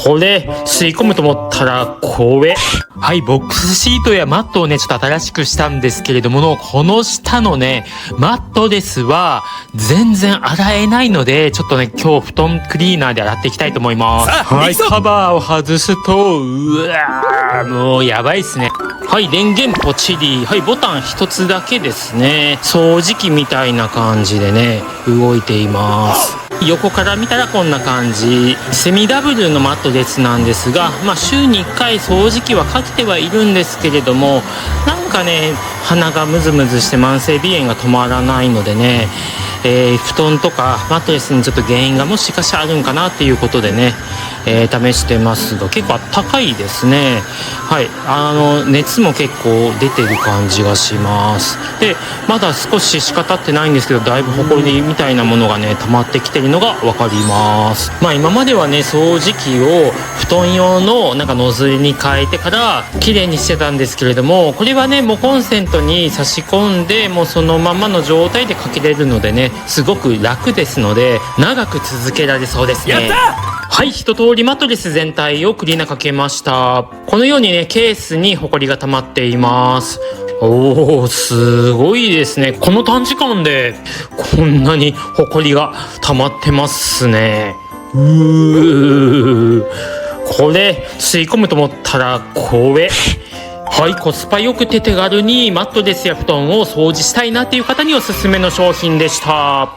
これ吸い込むと思ったらこれ。はい、ボックスシートやマットをねちょっと新しくしたんですけれども、この下のねマットレスは全然洗えないので、ちょっとね今日布団クリーナーで洗っていきたいと思います。はい、カバーを外すとうわー、もうやばいっすね。はい、電源ポチリ。はい、ボタン一つだけですね。掃除機みたいな感じでね動いています。横から見たらこんな感じ。セミダブルのマットレスなんですが、週に1回掃除機はかけてはいるんですけれども、なんかね鼻がムズムズして慢性鼻炎が止まらないのでね、布団とかマットレスにちょっと原因がもしかしたらあるんかなっていうことでね、試してますが、結構高いですね。はい、熱も結構出てる感じがします。でまだ少ししか経ってないんですけど、だいぶホコリみたいなものがね溜まってきてるのが分かります。今まではね掃除機を布団用のなんかノズルに変えてから綺麗にしてたんですけれども、これはねもうコンセントに差し込んでもうそのままの状態でかけれるのでね、すごく楽ですので長く続けられそうですね。やった！はい、一通りマットレス全体をクリーナーかけました。このようにねケースにホコリが溜まっています。おー、すごいですね。この短時間でこんなにホコリが溜まってますね。これ吸い込むと思ったらこれ。はい、コスパよくて手軽にマットレスや布団を掃除したいなっていう方におすすめの商品でした。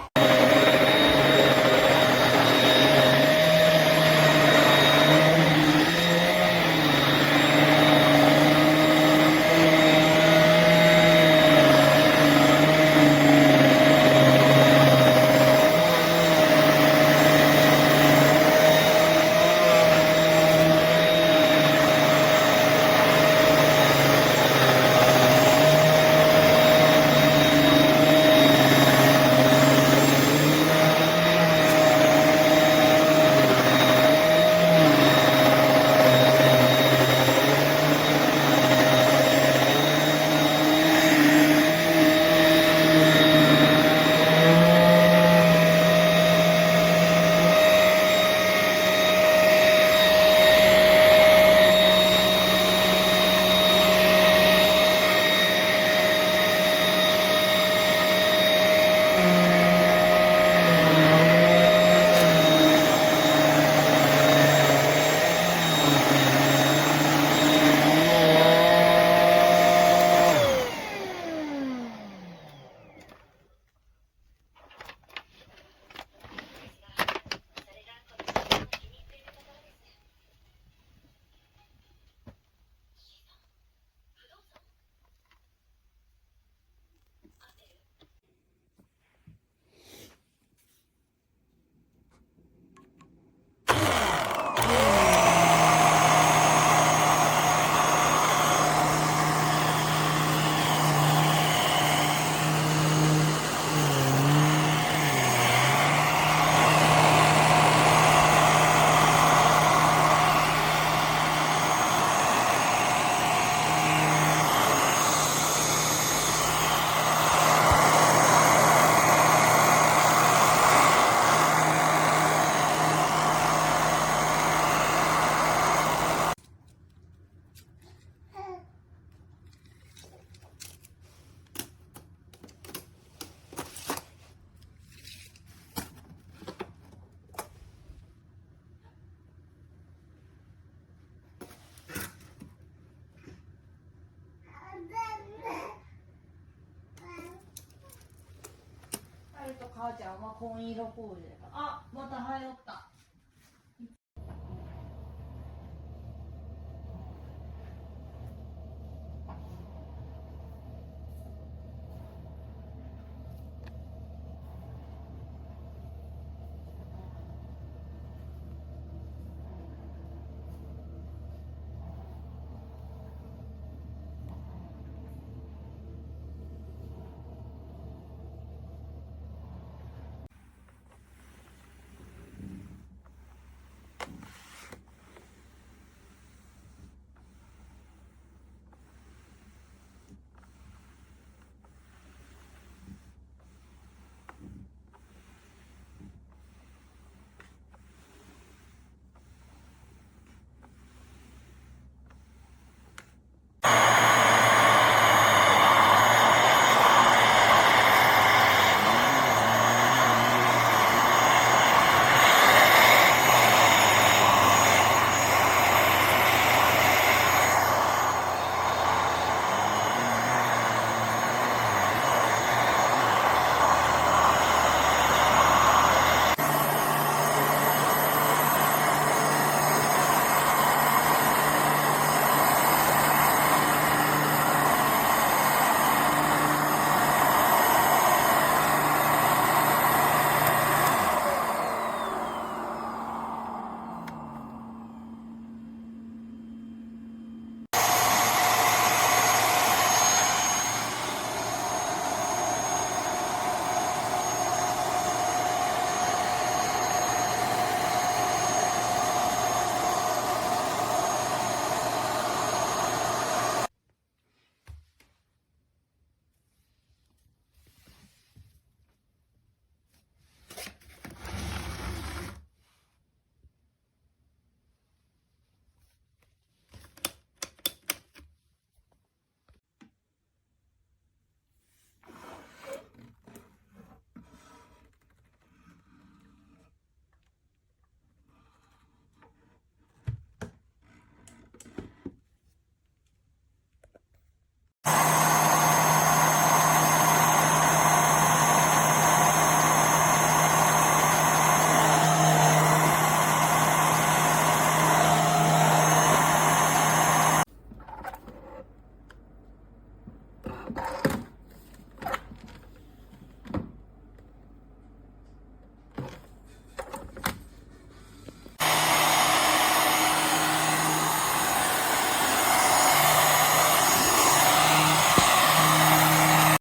母ちゃんは紺色コーデだから、あ、また早く